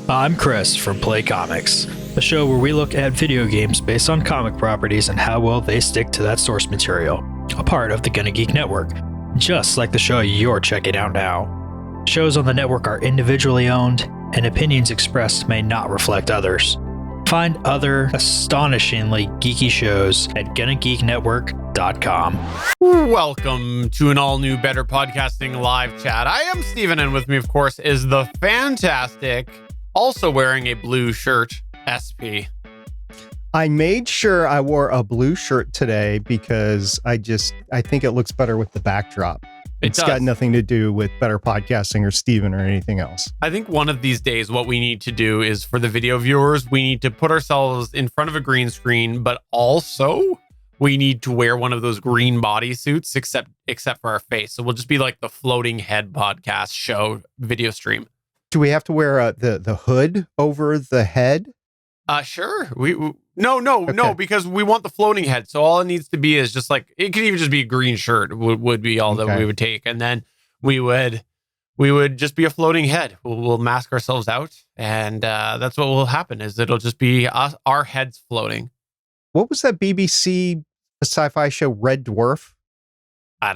I'm Chris from Play Comics, a show where we look at video games based on comic properties and how well they stick to that source material, a part of the GonnaGeek network, just like the show you're checking out now. Shows on the network are individually owned, and opinions expressed may not reflect others. Find other astonishingly geeky shows at GonnaGeekNetwork.com. Welcome to an all-new Better Podcasting live chat. I am Steven, and with me, of course, is the fantastic, also wearing a blue shirt, SP. I made sure I wore a blue shirt today because I think it looks better with the backdrop. It's got nothing to do with Better Podcasting or Steven or anything else. I think one of these days what we need to do is, for the video viewers, we need to put ourselves in front of a green screen, but also we need to wear one of those green bodysuits except for our face. So we'll just be like the floating head podcast show video stream. Do we have to wear the hood over the head? Sure. No, because we want the floating head. So all it needs to be is just like, it could even just be a green shirt would be all that we would take. And then we would just be a floating head. We'll mask ourselves out. And that's what will happen, is it'll just be us, our heads floating. What was that BBC sci-fi show, Red Dwarf?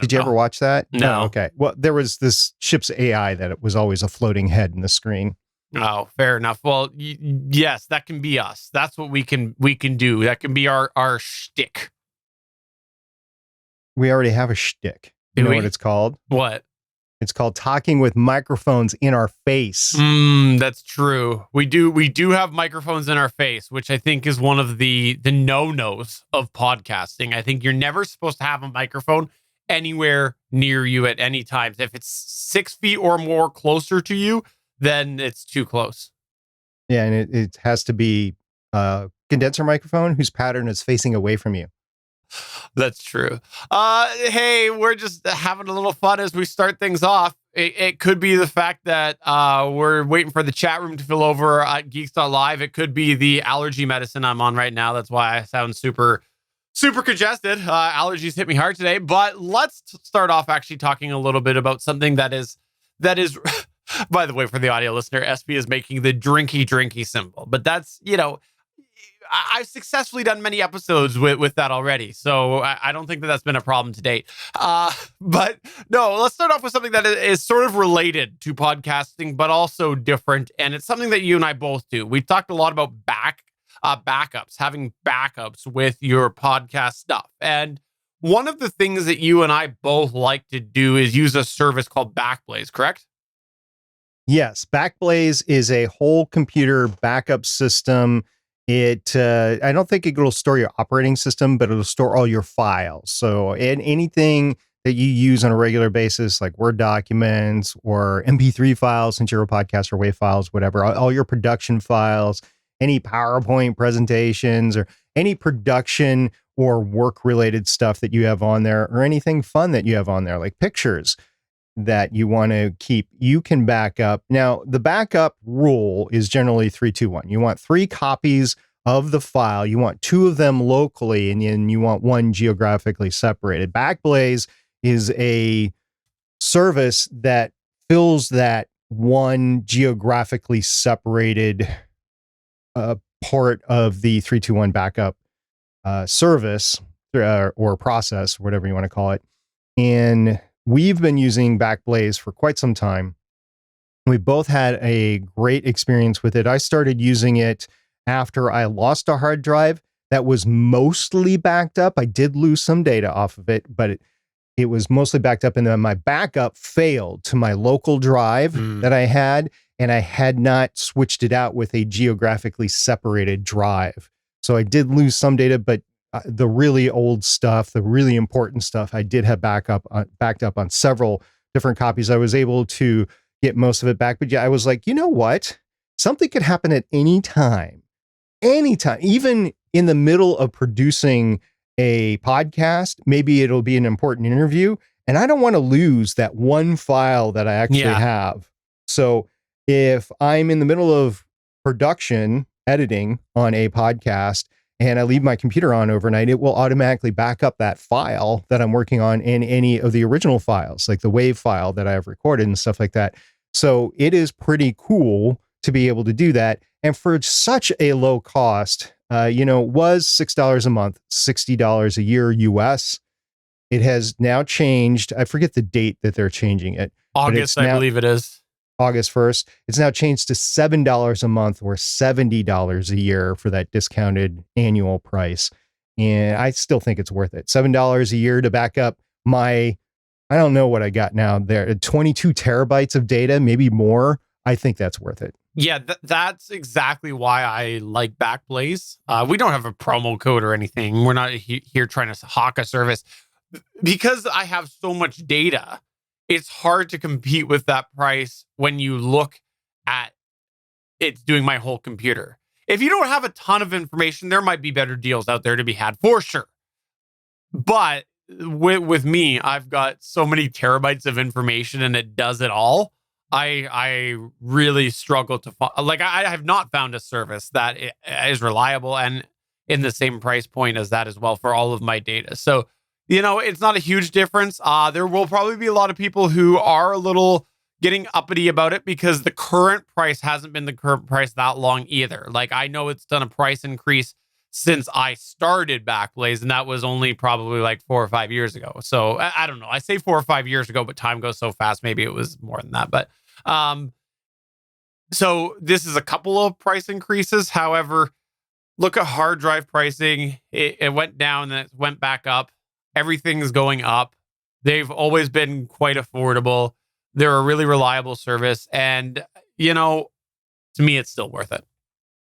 Did you ever watch that? No. Okay. Well, there was this ship's AI that it was always a floating head in the screen. Oh, fair enough. Well, yes, that can be us. That's what we can do. That can be our shtick. We already have a shtick. You know what it's called? What? It's called talking with microphones in our face. That's true. We do have microphones in our face, which I think is one of the no-nos of podcasting. I think you're never supposed to have a microphone anywhere near you at any time. If it's 6 feet or more closer to you, then it's too close. Yeah, and it has to be a condenser microphone whose pattern is facing away from you. That's true. Hey, we're just having a little fun as we start things off. It could be the fact that we're waiting for the chat room to fill over at Geeks.Live. It could be the allergy medicine I'm on right now. That's why I sound super congested. Allergies hit me hard today. But let's start off actually talking a little bit about something that is by the way, for the audio listener, SP is making the drinky symbol. But that's, I've successfully done many episodes with that already. So I don't think that's been a problem to date. But no, let's start off with something that is sort of related to podcasting, but also different. And it's something that you and I both do. We've talked a lot about backups, having backups with your podcast stuff. And one of the things that you and I both like to do is use a service called Backblaze, correct? Yes, Backblaze is a whole computer backup system. I don't think it'll store your operating system, but it'll store all your files. So anything that you use on a regular basis, like Word documents or MP3 files, since you're a podcaster, WAV files, whatever, all your production files, any PowerPoint presentations, or any production or work-related stuff that you have on there, or anything fun that you have on there, like pictures that you want to keep, you can back up. Now, the backup rule is generally 3-2-1. You want 3 copies of the file. You want 2 of them locally, and then you want 1 geographically separated. Backblaze is a service that fills that 1 geographically separated part of the 3-2-1 backup service or process, whatever you want to call it. And we've been using Backblaze for quite some time. We both had a great experience with it. I started using it after I lost a hard drive that was mostly backed up. I did lose some data off of it, but it was mostly backed up, and then my backup failed to my local drive that I had, and I had not switched it out with a geographically separated drive. So I did lose some data, but the really old stuff, the really important stuff, I did have backed up on several different copies. I was able to get most of it back. But yeah, I was like, you know what? Something could happen at any time, even in the middle of producing a podcast. Maybe it'll be an important interview, and I don't want to lose that 1 file that I actually have. So if I'm in the middle of production, editing on a podcast, and I leave my computer on overnight, it will automatically back up that file that I'm working on in any of the original files, like the WAV file that I have recorded and stuff like that. So it is pretty cool to be able to do that. And for such a low cost, was $6 a month, $60 a year US. It has now changed. I forget the date that they're changing it. August, I believe it is. August 1st. It's now changed to $7 a month or $70 a year for that discounted annual price. And I still think it's worth it. $7 a year to back up I don't know what I got now there, 22 terabytes of data, maybe more. I think that's worth it. Yeah, that's exactly why I like Backblaze. We don't have a promo code or anything. We're not here trying to hawk a service. Because I have so much data, it's hard to compete with that price when you look at it's doing my whole computer. If you don't have a ton of information, there might be better deals out there to be had for sure. But with me, I've got so many terabytes of information and it does it all. I really struggle to find, I have not found a service that is reliable and in the same price point as that as well for all of my data. So, it's not a huge difference. There will probably be a lot of people who are a little getting uppity about it because the current price hasn't been the current price that long either. Like, I know it's done a price increase since I started Backblaze, and that was only probably like 4 or 5 years ago. So I don't know. I say 4 or 5 years ago, but time goes so fast. Maybe it was more than that. But so this is a couple of price increases. However, look at hard drive pricing. It went down, then it went back up. Everything's going up. They've always been quite affordable. They're a really reliable service. And, to me, it's still worth it.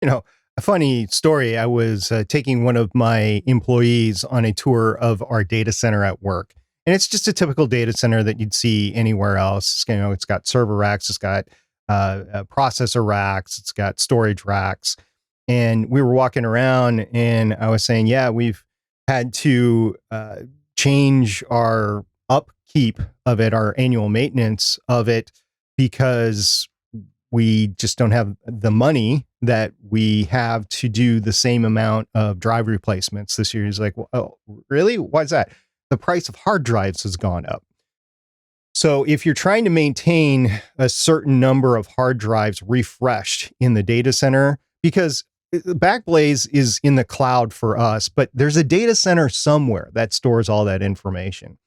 A funny story. I was taking one of my employees on a tour of our data center at work. And it's just a typical data center that you'd see anywhere else. It's got server racks. It's got processor racks. It's got storage racks. And we were walking around and I was saying, yeah, we've had to change our upkeep of it, our annual maintenance of it, because we just don't have the money that we have to do the same amount of drive replacements this year. He's like, well, oh, really? Why is that? The price of hard drives has gone up. So if you're trying to maintain a certain number of hard drives refreshed in the data center, because Backblaze is in the cloud for us, but there's a data center somewhere that stores all that information.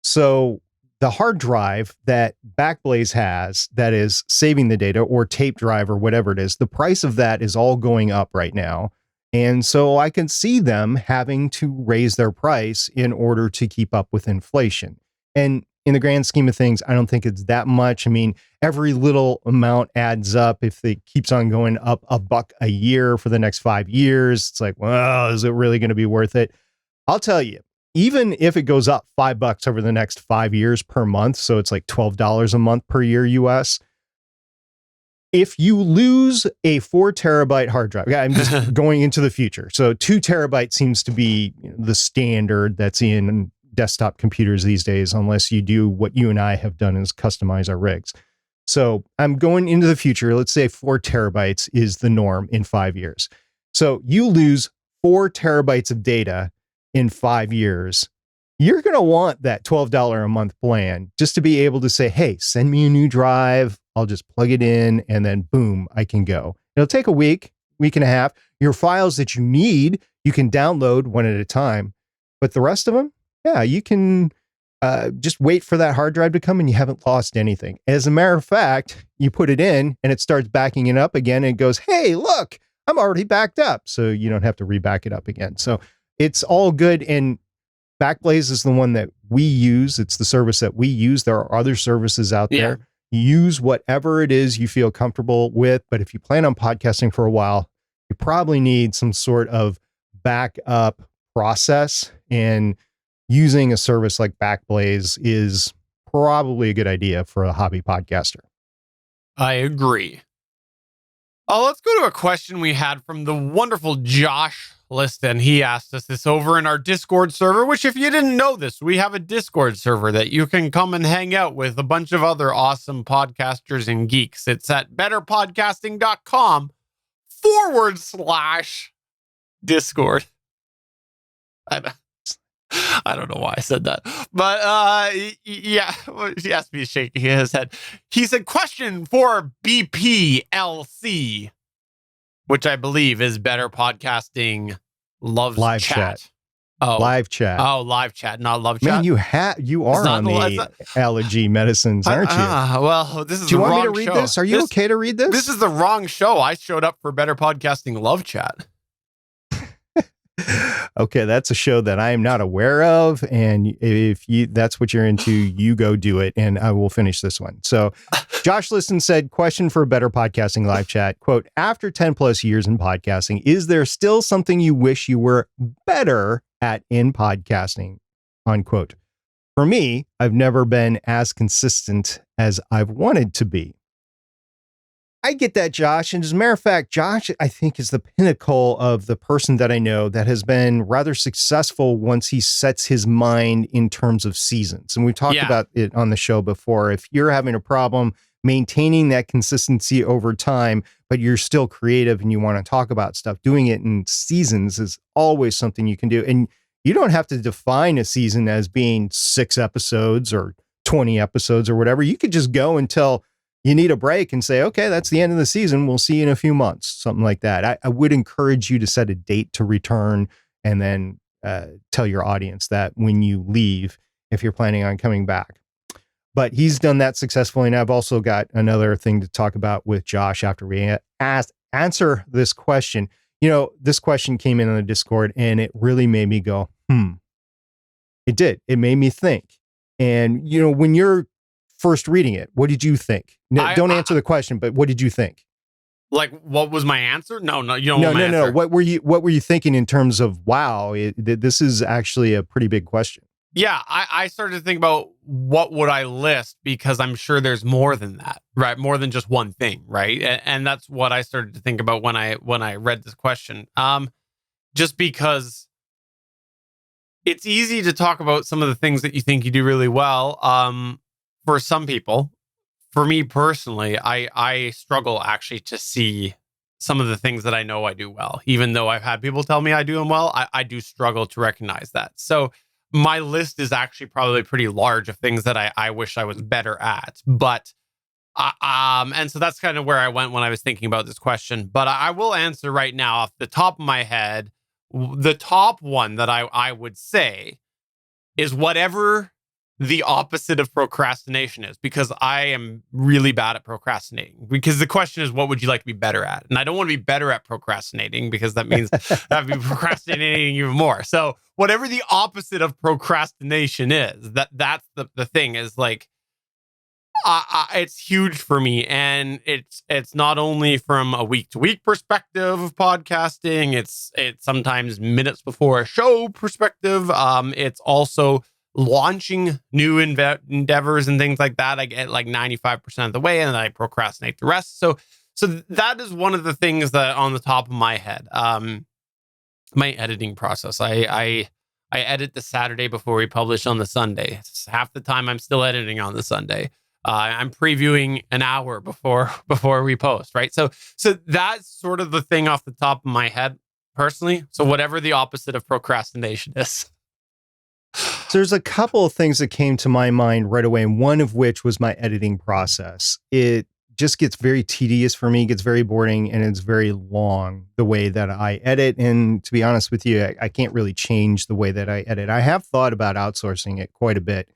So the hard drive that Backblaze has that is saving the data, or tape drive or whatever it is, the price of that is all going up right now. And so I can see them having to raise their price in order to keep up with inflation. And in the grand scheme of things, I don't think it's that much. I mean, every little amount adds up. If it keeps on going up $1 a year for the next 5 years, it's like, well, is it really going to be worth it? I'll tell you, even if it goes up $5 over the next 5 years per month, so it's like $12 a month per year US. If you lose a 4 terabyte hard drive, I'm just going into the future. So 2 terabytes seems to be the standard that's in desktop computers these days, unless you do what you and I have done, is customize our rigs. So I'm going into the future. Let's say 4 terabytes is the norm in 5 years. So you lose 4 terabytes of data in 5 years. You're going to want that $12 a month plan just to be able to say, hey, send me a new drive. I'll just plug it in and then boom, I can go. It'll take a week and a half. Your files that you need, you can download one at a time. But the rest of them, yeah, you can just wait for that hard drive to come and you haven't lost anything. As a matter of fact, you put it in and it starts backing it up again and it goes, hey, look, I'm already backed up. So you don't have to reback it up again. So it's all good. And Backblaze is the one that we use. It's the service that we use. There are other services out there. Use whatever it is you feel comfortable with. But if you plan on podcasting for a while, you probably need some sort of backup process. And using a service like Backblaze is probably a good idea for a hobby podcaster. I agree. Let's go to a question we had from the wonderful Josh Liston. He asked us this over in our Discord server, which, if you didn't know this, we have a Discord server that you can come and hang out with a bunch of other awesome podcasters and geeks. It's at betterpodcasting.com/Discord. I don't know why I said that, but yeah, he asked me shaking his head. He said, question for BPLC, which I believe is Better Podcasting Loves Live Chat. Live chat. Oh, live chat, not love Man, chat. you are on the allergy medicines, aren't you? Well, this is Do you the want me wrong to read show. this? Are you okay to read this? This is the wrong show. I showed up for Better Podcasting Love Chat. Okay, that's a show that I am not aware of, and if that's what you're into, you go do it, and I will finish this one. So Josh Listen said, question for a Better Podcasting Live Chat, quote, after 10 plus years in podcasting, is there still something you wish you were better at in podcasting, unquote. For me, I've never been as consistent as I've wanted to be. I get that, Josh. And as a matter of fact, Josh, I think, is the pinnacle of the person that I know that has been rather successful once he sets his mind in terms of seasons. And we've talked about it on the show before. If you're having a problem maintaining that consistency over time, but you're still creative and you want to talk about stuff, doing it in seasons is always something you can do. And you don't have to define a season as being 6 episodes or 20 episodes or whatever. You could just go until you need a break and say, okay, that's the end of the season. We'll see you in a few months, something like that. I would encourage you to set a date to return and then tell your audience that when you leave, if you're planning on coming back. But he's done that successfully. And I've also got another thing to talk about with Josh after we answer this question. You know, this question came in on the Discord and it really made me go, It did. It made me think. And, you know, when you're first reading it, what did you think? No, don't answer the question, but what did you think? Like, what was my answer? No, you don't want my answer. No. What were you thinking in terms of, wow, this is actually a pretty big question? Yeah, I started to think about what would I list, because I'm sure there's more than that, right? More than just one thing, right? And that's what I started to think about when I read this question. Just because it's easy to talk about some of the things that you think you do really well. For some people, for me personally, I struggle actually to see some of the things that I know I do well. Even though I've had people tell me I do them well, I do struggle to recognize that. So my list is actually probably pretty large of things that I wish I was better at. But and so that's kind of where I went when I was thinking about this question. But I will answer right now off the top of my head. The top one that I would say is whatever the opposite of procrastination is, because I am really bad at procrastinating. Because the question is, what would you like to be better at? And I don't want to be better at procrastinating, because that means I'd be procrastinating even more. So whatever the opposite of procrastination is, that's the thing is like, it's huge for me. And it's not only from a week to week perspective of podcasting, it's sometimes minutes before a show perspective. It's also launching new endeavors and things like that. I get like 95% of the way and then I procrastinate the rest. So that is one of the things that on the top of my head, my editing process, I edit the Saturday before we publish on the Sunday. It's half the time I'm still editing on the Sunday. I'm previewing an hour before we post, right? So that's sort of the thing off the top of my head personally. So whatever the opposite of procrastination is. So there's a couple of things that came to my mind right away, and one of which was my editing process. It just gets very tedious for me, gets very boring, and it's very long the way that I edit. And to be honest with you, I can't really change the way that I edit. I have thought about outsourcing it quite a bit.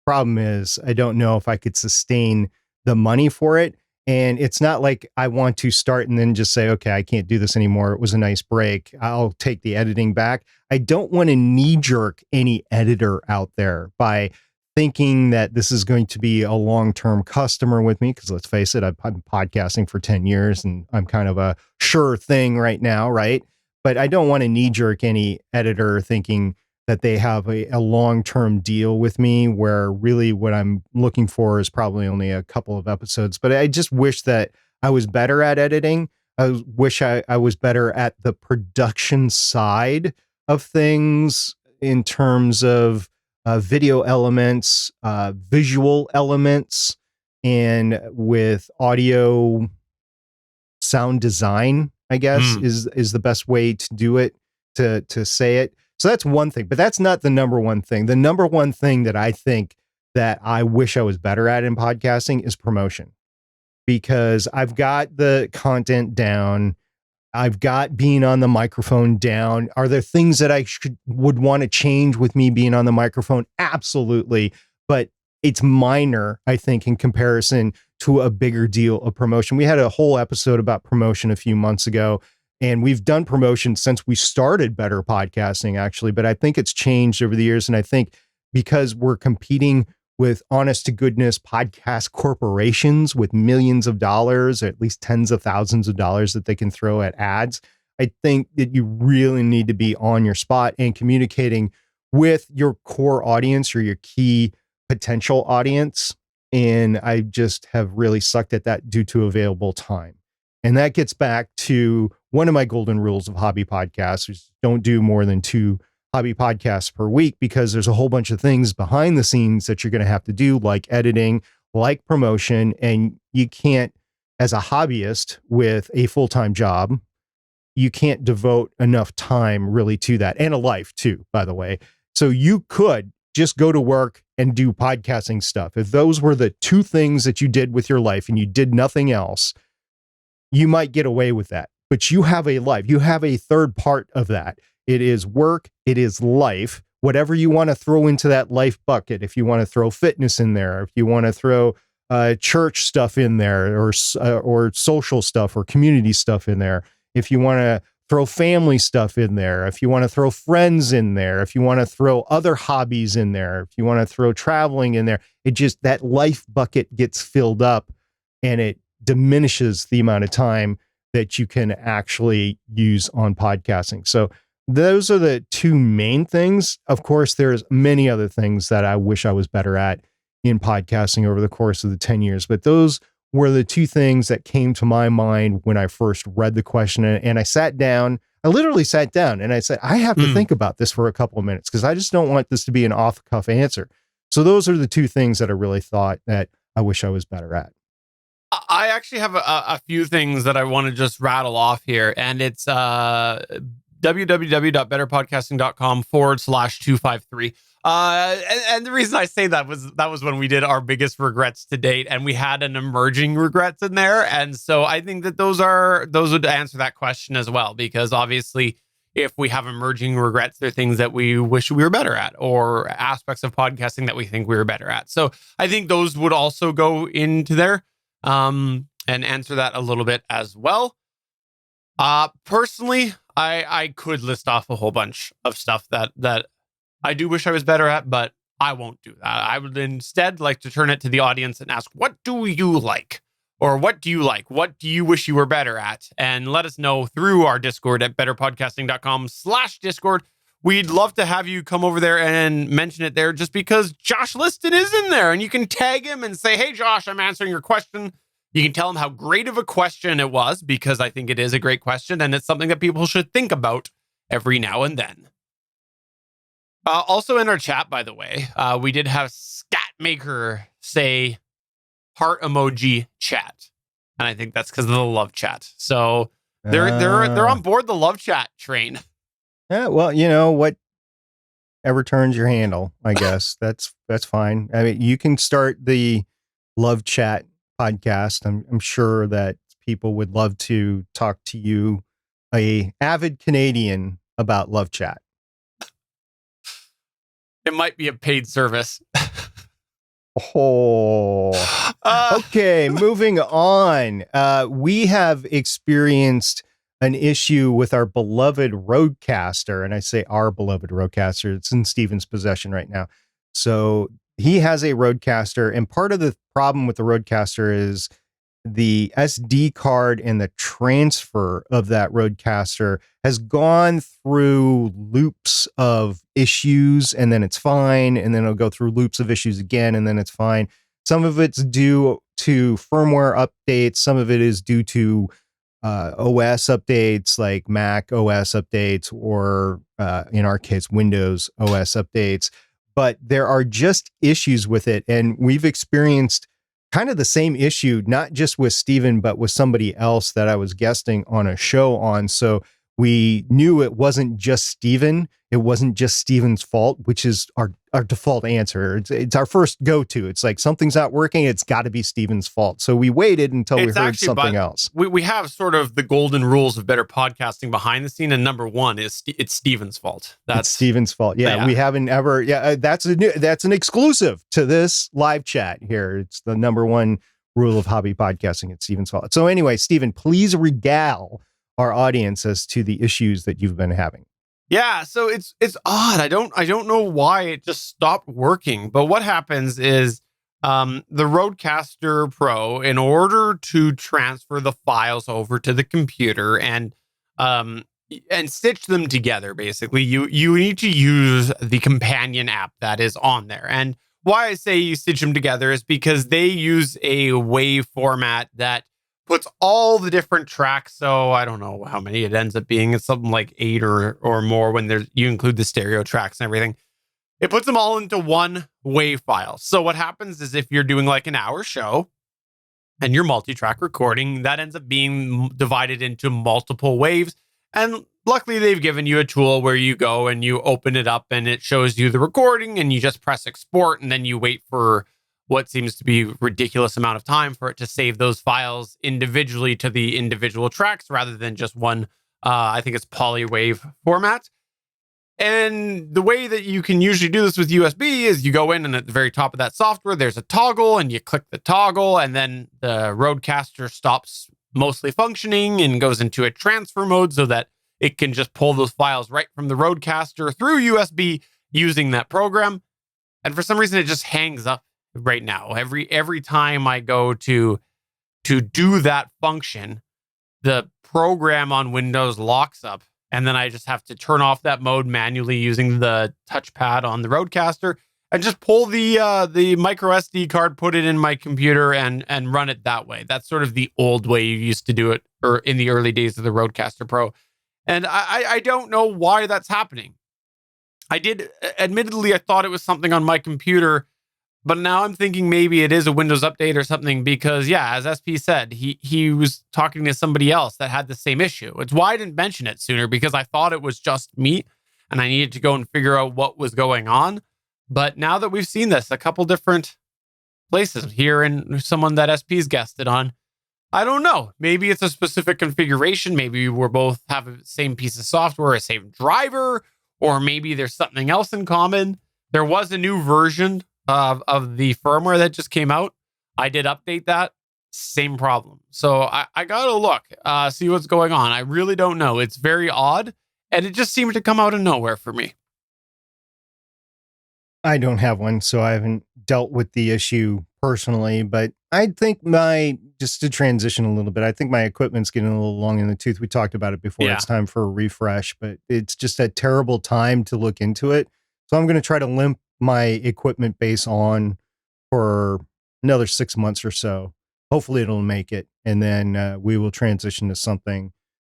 Problem is, I don't know if I could sustain the money for it. And it's not like I want to start and then just say, okay, I can't do this anymore. It was a nice break. I'll take the editing back. I don't want to knee jerk any editor out there by thinking that this is going to be a long-term customer with me. Because let's face it, I've been podcasting for 10 years and I'm kind of a sure thing right now, right? But I don't want to knee jerk any editor thinking that they have a long-term deal with me, where really what I'm looking for is probably only a couple of episodes. But I just wish that I was better at editing. I wish I was better at the production side of things in terms of video elements, visual elements, and with audio sound design, I guess, is the best way to do it, to say it. So that's one thing, but that's not the number one thing. The number one thing that I think that I wish I was better at in podcasting is promotion, because I've got the content down. I've got being on the microphone down. Are there things that I would want to change with me being on the microphone? Absolutely. But it's minor, I think, in comparison to a bigger deal of promotion. We had a whole episode about promotion a few months ago, and we've done promotion since we started Better Podcasting, actually. But I think it's changed over the years. And I think because we're competing with honest to goodness podcast corporations with millions of dollars, or at least tens of thousands of dollars that they can throw at ads, I think that you really need to be on your spot and communicating with your core audience or your key potential audience. And I just have really sucked at that due to available time. And that gets back to one of my golden rules of hobby podcasts, which is don't do more than 2 hobby podcasts per week, because there's a whole bunch of things behind the scenes that you're going to have to do, like editing, like promotion. And you can't, as a hobbyist with a full-time job, you can't devote enough time really to that, and a life too, by the way. So you could just go to work and do podcasting stuff. If those were the 2 things that you did with your life and you did nothing else, you might get away with that. But you have a life. You have a third part of that. It is work. It is life. Whatever you want to throw into that life bucket. If you want to throw fitness in there, if you want to throw church stuff in there, or social stuff or community stuff in there, if you want to throw family stuff in there, if you want to throw friends in there, if you want to throw other hobbies in there, if you want to throw traveling in there, it just, that life bucket gets filled up, and it diminishes the amount of time that you can actually use on podcasting. So those are the 2 main things. Of course, there's many other things that I wish I was better at in podcasting over the course of the 10 years, but those were the 2 things that came to my mind when I first read the question. And I sat down, I literally sat down and I said, I have to think about this for a couple of minutes, because I just don't want this to be an off the cuff answer. So those are the 2 things that I really thought that I wish I was better at. I actually have a few things that I want to just rattle off here, and it's www.betterpodcasting.com/253. And the reason I say that was when we did our biggest regrets to date, and we had an emerging regrets in there. And so I think that those would answer that question as well, because obviously if we have emerging regrets, they're things that we wish we were better at, or aspects of podcasting that we think we were better at. So I think those would also go into there, and answer that a little bit as well. Personally, I could list off a whole bunch of stuff that I do wish I was better at, but I won't do that. I would instead like to turn it to the audience and ask, what do you like? Or what do you like? What do you wish you were better at? And let us know through our Discord at betterpodcasting.com/Discord. We'd love to have you come over there and mention it there, just because Josh Liston is in there, and you can tag him and say, hey, Josh, I'm answering your question. You can tell him how great of a question it was, because I think it is a great question, and it's something that people should think about every now and then. Also in our chat, by the way, we did have Scatmaker say heart emoji chat, and I think that's because of the love chat. So they're on board the love chat train. Yeah, well, you know, whatever turns your handle, I guess. That's fine. I mean, you can start the love chat podcast. I'm sure that people would love to talk to you, a avid Canadian, about love chat. It might be a paid service. Okay, moving on. We have experienced an issue with our beloved Rodecaster, and I say our beloved Rodecaster. It's in Steven's possession right now. So he has a Rodecaster, and part of the problem with the Rodecaster is the SD card and the transfer of that Rodecaster has gone through loops of issues, and then it's fine, and then it'll go through loops of issues again, and then it's fine. Some of it's due to firmware updates. Some of it is due to OS updates, like Mac OS updates, or in our case, Windows OS updates. But there are just issues with it, and we've experienced kind of the same issue, not just with Steven, but with somebody else that I was guesting on a show on. So we knew it wasn't just Steven. It wasn't just Steven's fault, which is our default answer. It's our first go-to. It's like something's not working. It's got to be Steven's fault. So we waited until we heard something else. We have sort of the golden rules of better podcasting behind the scene. And number one is it's Steven's fault. It's Steven's fault. Yeah, we haven't ever. Yeah, that's an exclusive to this live chat here. It's the number one rule of hobby podcasting. It's Steven's fault. So anyway, Steven, please regale our audience as to the issues that you've been having. Yeah, so it's odd. I don't know why it just stopped working. But what happens is the Rodecaster Pro, in order to transfer the files over to the computer and stitch them together, basically, you need to use the companion app that is on there. And why I say you stitch them together is because they use a WAV format that puts all the different tracks. So I don't know how many it ends up being. It's something like 8 or more when you include the stereo tracks and everything. It puts them all into one WAV file. So what happens is if you're doing like an hour show and you're multi-track recording, that ends up being divided into multiple waves. And luckily they've given you a tool where you go and you open it up and it shows you the recording and you just press export and then you wait for what seems to be a ridiculous amount of time for it to save those files individually to the individual tracks rather than just one, I think it's polywave format. And the way that you can usually do this with USB is you go in and at the very top of that software, there's a toggle and you click the toggle and then the Rodecaster stops mostly functioning and goes into a transfer mode so that it can just pull those files right from the Rodecaster through USB using that program. And for some reason, it just hangs up right now. Every time I go to do that function, the program on Windows locks up, and then I just have to turn off that mode manually using the touchpad on the Rodecaster and just pull the micro SD card, put it in my computer, and run it that way. That's sort of the old way you used to do it, or in the early days of the Rodecaster Pro. And I don't know why that's happening. Admittedly, I thought it was something on my computer. But now I'm thinking maybe it is a Windows update or something because, yeah, as SP said, he was talking to somebody else that had the same issue. It's why I didn't mention it sooner, because I thought it was just me and I needed to go and figure out what was going on. But now that we've seen this a couple different places here and someone that SP's guested on, I don't know. Maybe it's a specific configuration. Maybe we're both have the same piece of software, a same driver, or maybe there's something else in common. There was a new version of the firmware that just came out. I did update that. Same problem. So I gotta look, see what's going on. I really don't know. It's very odd. And it just seemed to come out of nowhere for me. I don't have one, so I haven't dealt with the issue personally, but I think just to transition a little bit, I think my equipment's getting a little long in the tooth. We talked about it before. Yeah. It's time for a refresh, but it's just a terrible time to look into it. So I'm going to try to limp my equipment base on for another 6 months or so. Hopefully it'll make it. And then we will transition to something,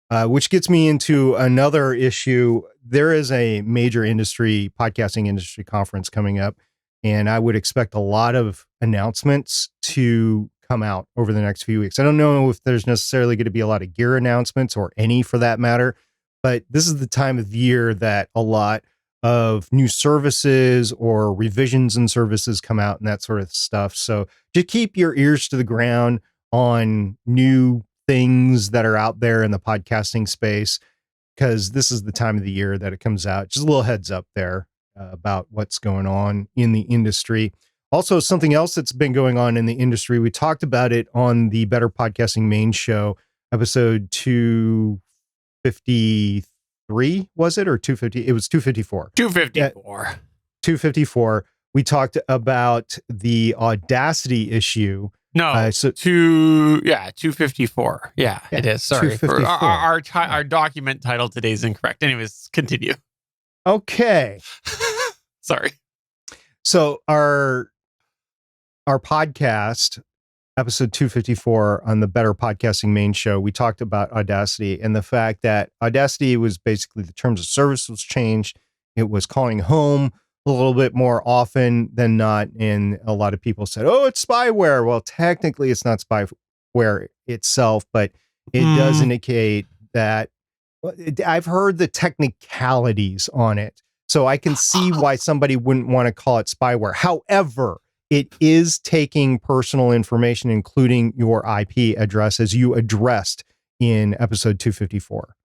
which gets me into another issue. There is a major podcasting industry conference coming up, and I would expect a lot of announcements to come out over the next few weeks. I don't know if there's necessarily going to be a lot of gear announcements or any for that matter, but this is the time of year that a lot of new services or revisions and services come out and that sort of stuff. So just keep your ears to the ground on new things that are out there in the podcasting space, because this is the time of the year that it comes out. Just a little heads up there about what's going on in the industry. Also, something else that's been going on in the industry, we talked about it on the Better Podcasting main show, episode 253, was it, or 250? It was 254. 254. 254. We talked about the Audacity issue. No, 254. Yeah, it is. Sorry. Our document title today is incorrect. Anyways, continue. Okay. Sorry. So our podcast, episode 254 on the Better Podcasting main show, we talked about Audacity and the fact that Audacity was basically the terms of service was changed. It was calling home a little bit more often than not. And a lot of people said, oh, it's spyware. Well, technically it's not spyware itself, but it does indicate that I've heard the technicalities on it, so I can see why somebody wouldn't want to call it spyware. However, it is taking personal information, including your IP address, as you addressed in episode 254.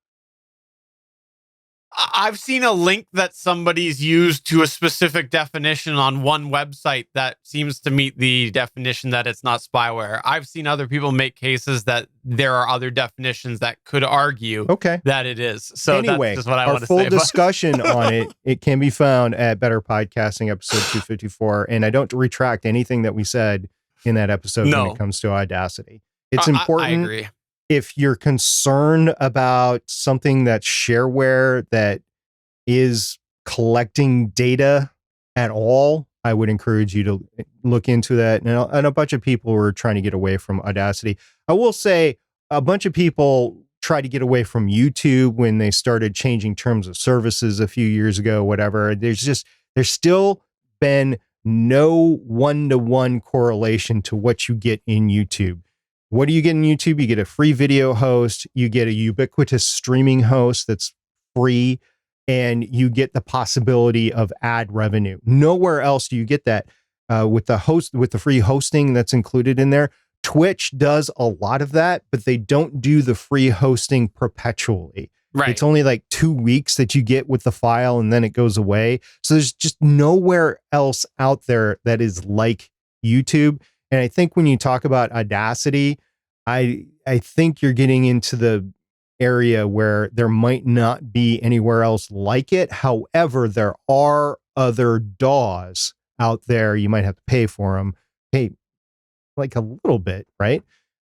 I've seen a link that somebody's used to a specific definition on one website that seems to meet the definition that it's not spyware. I've seen other people make cases that there are other definitions that could argue that it is. So anyway, that's just what I want to say. Our full discussion on it can be found at Better Podcasting episode 254. And I don't retract anything that we said in that episode when it comes to Audacity. It's important. I agree. If you're concerned about something that's shareware that is collecting data at all, I would encourage you to look into that. And a bunch of people were trying to get away from Audacity. I will say a bunch of people tried to get away from YouTube when they started changing terms of services a few years ago, whatever. There's still been no one-to-one correlation to what you get in YouTube. What do you get in YouTube? You get a free video host, you get a ubiquitous streaming host that's free, and you get the possibility of ad revenue. Nowhere else do you get that with the free hosting that's included in there. Twitch does a lot of that, but they don't do the free hosting perpetually. Right. It's only like 2 weeks that you get with the file and then it goes away. So there's just nowhere else out there that is like YouTube. And I think when you talk about Audacity, I think you're getting into the area where there might not be anywhere else like it. However, there are other DAWs out there. You might have to pay for them. Pay like a little bit, right?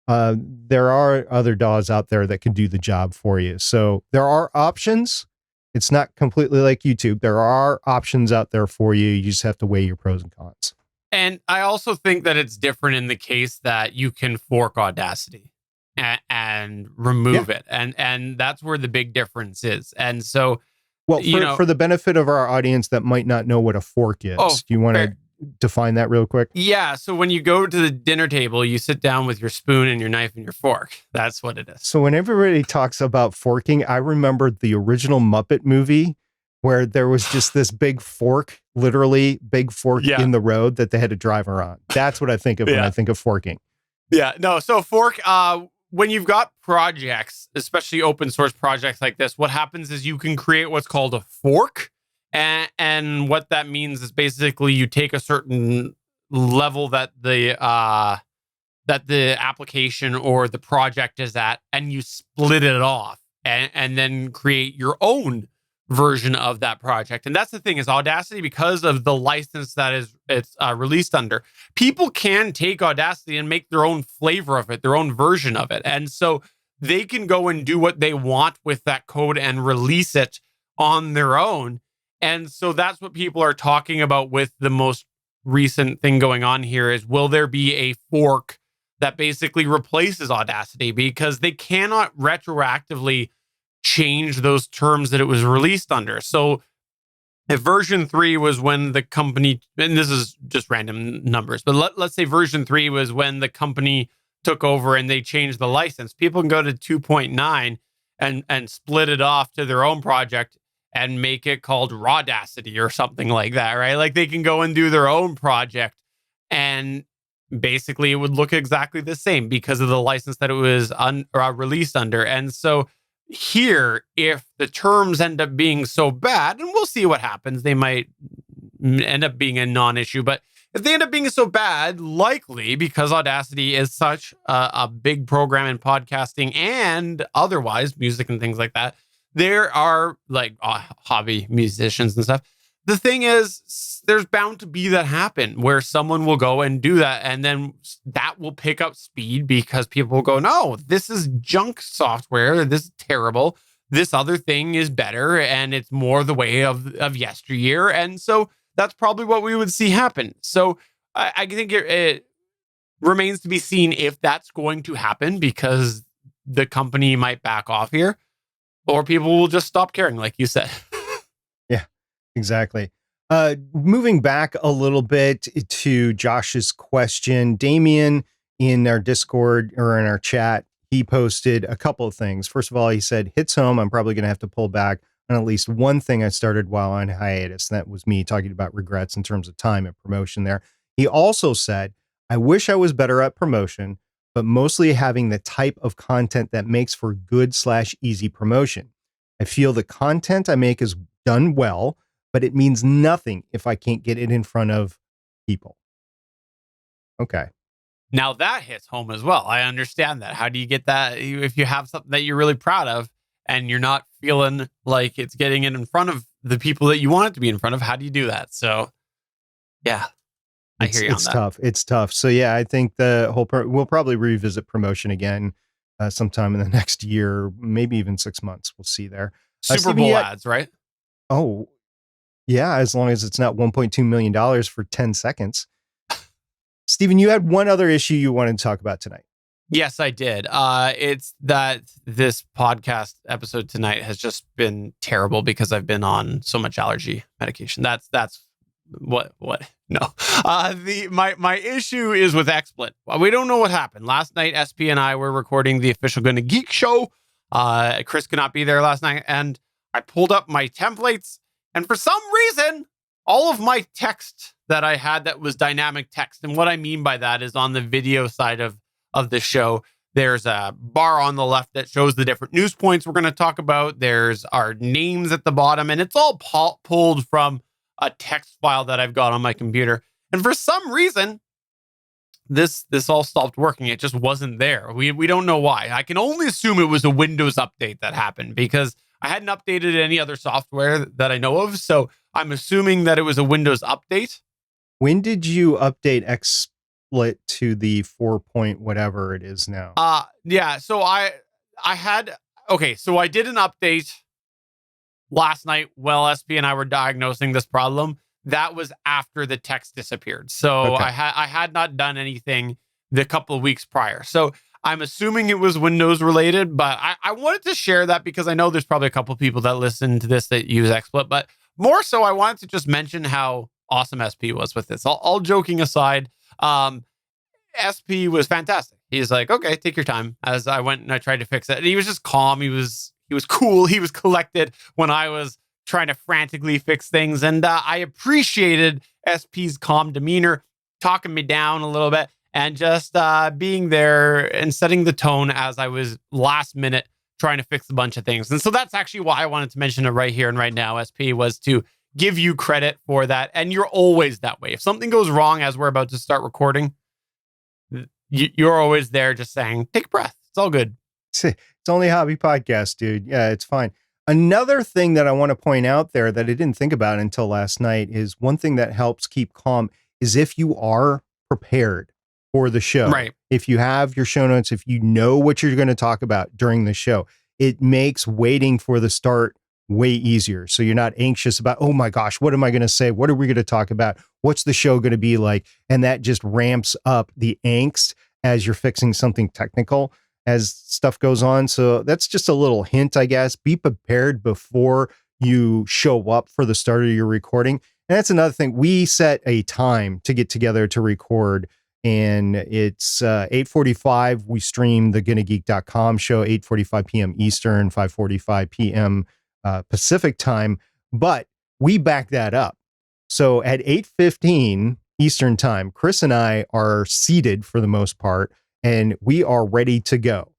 There are other DAWs out there that can do the job for you. So there are options. It's not completely like YouTube. There are options out there for you. You just have to weigh your pros and cons. And I also think that it's different in the case that you can fork Audacity and remove it. And that's where the big difference is. And so, for the benefit of our audience that might not know what a fork is, do you want to define that real quick? Yeah. So when you go to the dinner table, you sit down with your spoon and your knife and your fork. That's what it is. So when everybody talks about forking, I remembered the original Muppet movie where there was just this big fork, literally big fork in the road that they had to drive around. That's what I think of when I think of forking. Yeah, no. So fork, when you've got projects, especially open source projects like this, what happens is you can create what's called a fork. And what that means is basically you take a certain level that the application or the project is at, and you split it off and then create your own version of that project. And that's the thing is Audacity, because of the license that it's released under, people can take Audacity and make their own flavor of it, their own version of it. And so they can go and do what they want with that code and release it on their own. And so that's what people are talking about with the most recent thing going on here is, will there be a fork that basically replaces Audacity? Because they cannot retroactively change those terms that it was released under. So if version 3 was when the company, and this is just random numbers, but let's say version 3 was when the company took over and they changed the license, people can go to 2.9 and split it off to their own project and make it called Rodacity or something like that, right? Like they can go and do their own project and basically it would look exactly the same because of the license that it was released under. And so here, if the terms end up being so bad, and we'll see what happens, they might end up being a non-issue, but if they end up being so bad, likely because Audacity is such a big program in podcasting and otherwise music and things like that, there are like hobby musicians and stuff. The thing is, there's bound to be that happen where someone will go and do that. And then that will pick up speed because people will go, no, this is junk software. This is terrible. This other thing is better. And it's more the way of yesteryear. And so that's probably what we would see happen. So I think it remains to be seen if that's going to happen because the company might back off here or people will just stop caring, like you said. Exactly. Moving back a little bit to Josh's question, Damien in our Discord or in our chat, he posted a couple of things. First of all, he said, hits home, I'm probably going to have to pull back on at least one thing I started while on hiatus. And that was me talking about regrets in terms of time and promotion there. He also said, I wish I was better at promotion, but mostly having the type of content that makes for good/easy promotion. I feel the content I make is done well, but it means nothing if I can't get it in front of people. Okay. Now that hits home as well. I understand that. How do you get that if you have something that you're really proud of and you're not feeling like it's getting it in front of the people that you want it to be in front of? How do you do that? So, yeah, I hear you on that. It's tough. It's tough. So, yeah, I think we'll probably revisit promotion again sometime in the next year, maybe even 6 months. We'll see there. Super Bowl ads, right? Oh, yeah, as long as it's not $1.2 million for 10 seconds. Stephen, you had one other issue you wanted to talk about tonight. Yes, I did. It's that this podcast episode tonight has just been terrible because I've been on so much allergy medication. That's what? No. My issue is with Xsplit. We don't know what happened. Last night, SP and I were recording the official GonnaGeek show. Chris could not be there last night, and I pulled up my templates, and for some reason, all of my text that I had that was dynamic text, and what I mean by that is on the video side of the show, there's a bar on the left that shows the different news points we're going to talk about. There's our names at the bottom, and it's all pulled from a text file that I've got on my computer. And for some reason, this all stopped working. It just wasn't there. We don't know why. I can only assume it was a Windows update that happened because I hadn't updated any other software that I know of. So I'm assuming that it was a Windows update. When did you update Xsplit to the 4 point whatever it is now? Yeah. So I did an update last night while SP and I were diagnosing this problem. That was after the text disappeared. So okay. I had not done anything the couple of weeks prior. So I'm assuming it was Windows related, but I wanted to share that because I know there's probably a couple of people that listen to this that use Xsplit, but more so I wanted to just mention how awesome SP was with this. All joking aside, SP was fantastic. He's like, okay, take your time. As I went and I tried to fix it. And he was just calm. He was cool. He was collected when I was trying to frantically fix things. And I appreciated SP's calm demeanor, talking me down a little bit, and just being there and setting the tone as I was last minute trying to fix a bunch of things. And so that's actually why I wanted to mention it right here and right now, SP, was to give you credit for that. And you're always that way. If something goes wrong as we're about to start recording, you're always there just saying, take a breath. It's all good. It's only a hobby podcast, dude. Yeah, it's fine. Another thing that I want to point out there that I didn't think about until last night is one thing that helps keep calm is if you are prepared for the show. Right. If you have your show notes, if you know what you're going to talk about during the show, it makes waiting for the start way easier. So you're not anxious about, oh my gosh, what am I going to say? What are we going to talk about? What's the show going to be like? And that just ramps up the angst as you're fixing something technical as stuff goes on. So that's just a little hint, I guess. Be prepared before you show up for the start of your recording. And that's another thing. We set a time to get together to record, and it's 8:45. We stream the GonnaGeek.com show, 8:45 p.m. Eastern, 5:45 p.m. Pacific time. But we back that up. So at 8:15 Eastern time, Chris and I are seated for the most part, and we are ready to go.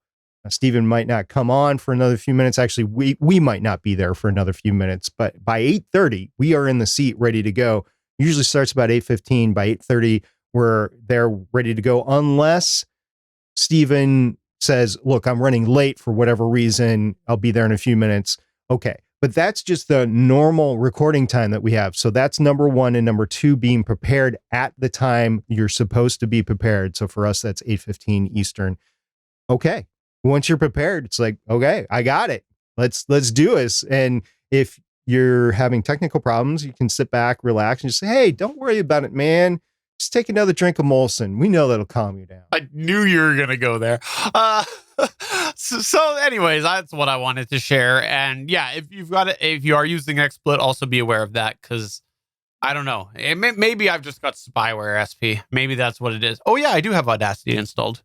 Now, Stephen might not come on for another few minutes. Actually, we might not be there for another few minutes, but by 8:30, we are in the seat ready to go. Usually starts about 8:15. By 8:30, we're there ready to go, unless Stephen says, look, I'm running late for whatever reason. I'll be there in a few minutes. Okay. But that's just the normal recording time that we have. So that's number one. And number two, being prepared at the time you're supposed to be prepared. So for us, that's 8:15 Eastern. Okay. Once you're prepared, it's like, okay, I got it. Let's do this. And if you're having technical problems, you can sit back, relax, and just say, hey, don't worry about it, man. Just take another drink of Molson. We know that'll calm you down. I knew you were going to go there. So anyways, that's what I wanted to share. And yeah, if you are using XSplit, also be aware of that, because I don't know. Maybe I've just got spyware, SP. Maybe that's what it is. Oh yeah, I do have Audacity installed.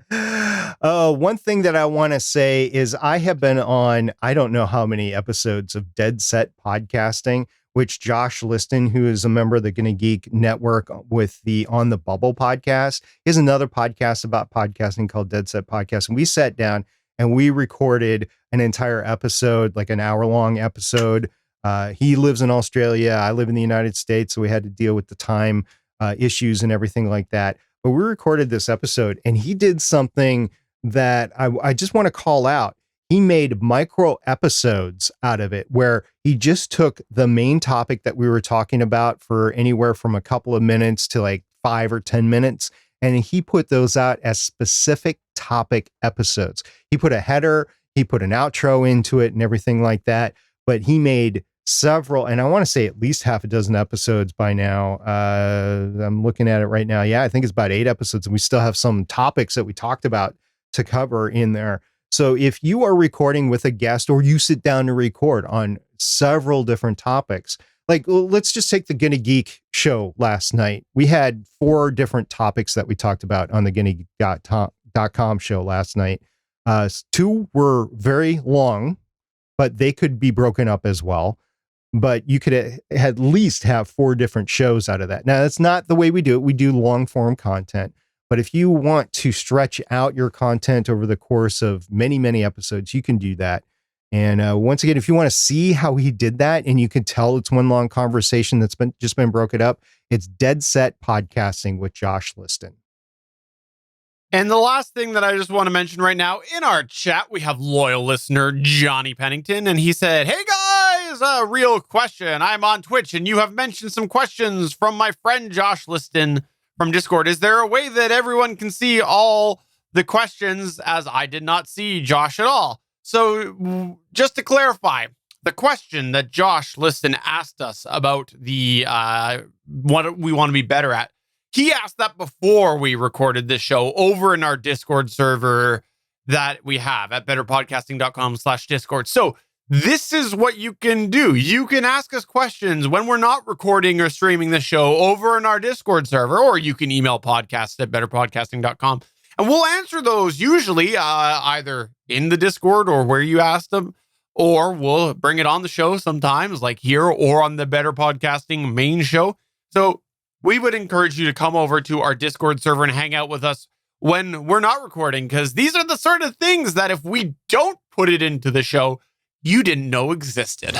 One thing that I want to say is I have been on, I don't know how many episodes of Dead Set Podcasting, which Josh Liston, who is a member of the GonnaGeek network with the On the Bubble podcast, is another podcast about podcasting called Dead Set Podcast. And we sat down and we recorded an entire episode, like an hour-long episode. He lives in Australia. I live in the United States, so we had to deal with the time issues and everything like that. But we recorded this episode, and he did something that I just want to call out. He made micro episodes out of it where he just took the main topic that we were talking about for anywhere from a couple of minutes to like 5 or 10 minutes. And he put those out as specific topic episodes. He put a header, he put an outro into it and everything like that. But he made several, and I want to say at least half a dozen episodes by now. I'm looking at it right now. Yeah, I think it's about 8 episodes, and we still have some topics that we talked about to cover in there. So if you are recording with a guest or you sit down to record on several different topics, like let's just take the GonnaGeek show last night. We had 4 different topics that we talked about on the GonnaGeek.com show last night. 2 were very long, but they could be broken up as well. But you could at least have 4 different shows out of that. Now, that's not the way we do it. We do long form content. But if you want to stretch out your content over the course of many, many episodes, you can do that. And once again, if you want to see how he did that, and you can tell it's one long conversation that's just been broken up, it's Dead Set Podcasting with Josh Liston. And the last thing that I just want to mention right now, in our chat, we have loyal listener Johnny Pennington, and he said, "Hey guys, a real question. I'm on Twitch, and you have mentioned some questions from my friend Josh Liston from Discord. Is there a way that everyone can see all the questions, as I did not see Josh at all?" So just to clarify, the question that Josh Liston asked us about the what we want to be better at, he asked that before we recorded this show over in our Discord server that we have at betterpodcasting.com/Discord. So this is what you can do. You can ask us questions when we're not recording or streaming the show over in our Discord server, or you can email podcast@betterpodcasting.com, and we'll answer those usually either in the Discord or where you asked them, or we'll bring it on the show sometimes, like here or on the Better Podcasting main show. So we would encourage you to come over to our Discord server and hang out with us when we're not recording, because these are the sort of things that if we don't put it into the show, you didn't know existed.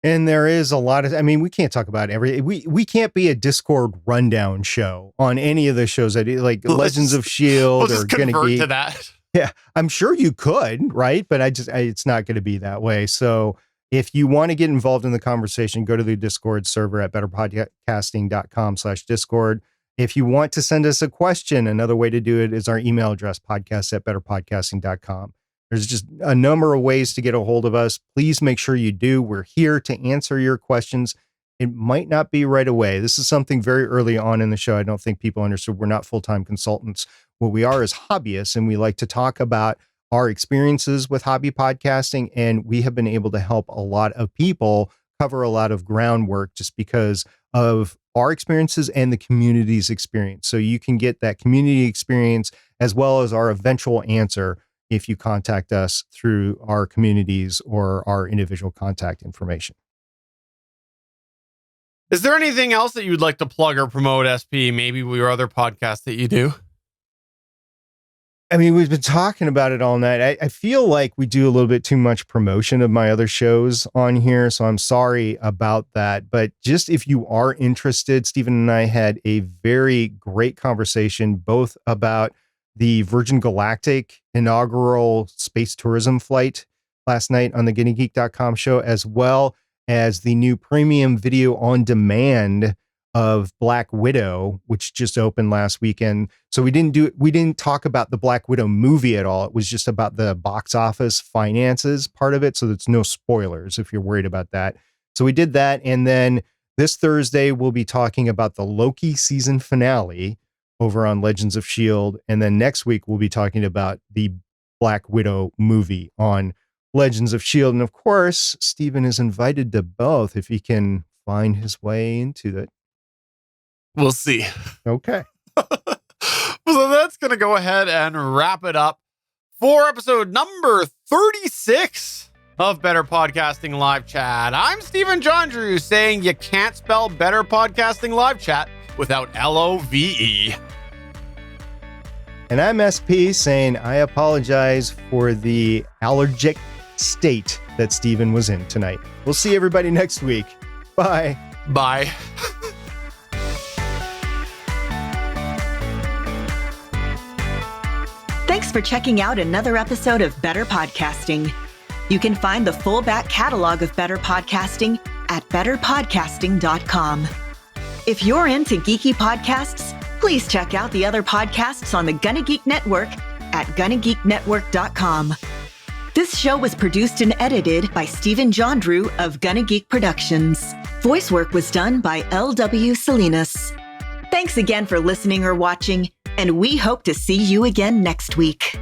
And there is a lot of, I mean, we can't talk about we can't be a Discord rundown show on any of the shows that like Legends of S.H.I.E.L.D. We'll just convert to that. Yeah, I'm sure you could, right? But it's not going to be that way. So if you want to get involved in the conversation, go to the Discord server at betterpodcasting.com/Discord. If you want to send us a question, another way to do it is our email address, podcast@betterpodcasting.com. There's just a number of ways to get a hold of us. Please make sure you do. We're here to answer your questions. It might not be right away. This is something very early on in the show. I don't think people understood. We're not full-time consultants. What we are is hobbyists, and we like to talk about our experiences with hobby podcasting. And we have been able to help a lot of people cover a lot of groundwork just because of our experiences and the community's experience. So you can get that community experience as well as our eventual answer if you contact us through our communities or our individual contact information. Is there anything else that you would like to plug or promote, SP? Maybe your other podcast that you do? I mean, we've been talking about it all night. I feel like we do a little bit too much promotion of my other shows on here, so I'm sorry about that. But just if you are interested, Stephen and I had a very great conversation, both about the Virgin Galactic inaugural space tourism flight last night on the GonnaGeek.com show, as well as the new premium video on demand of Black Widow, which just opened last weekend. So we didn't talk about the Black Widow movie at all. It was just about the box office finances part of it. So there's no spoilers if you're worried about that. So we did that. And then this Thursday, we'll be talking about the Loki season finale over on Legends of S.H.I.E.L.D. And then next week, we'll be talking about the Black Widow movie on Legends of S.H.I.E.L.D. And of course, Stephen is invited to both if he can find his way into it. We'll see. Okay. So that's going to go ahead and wrap it up for episode number 36 of Better Podcasting Live Chat. I'm Stephen Jondrew saying you can't spell Better Podcasting Live Chat without LOVE. And I'm SP saying I apologize for the allergic state that Stephen was in tonight. We'll see everybody next week. Bye. Bye. Thanks for checking out another episode of Better Podcasting. You can find the full back catalog of Better Podcasting at betterpodcasting.com. If you're into geeky podcasts, please check out the other podcasts on the GonnaGeek Network at GonnaGeekNetwork.com. This show was produced and edited by Stephen Jondrew of GonnaGeek Productions. Voice work was done by L.W. Salinas. Thanks again for listening or watching, and we hope to see you again next week.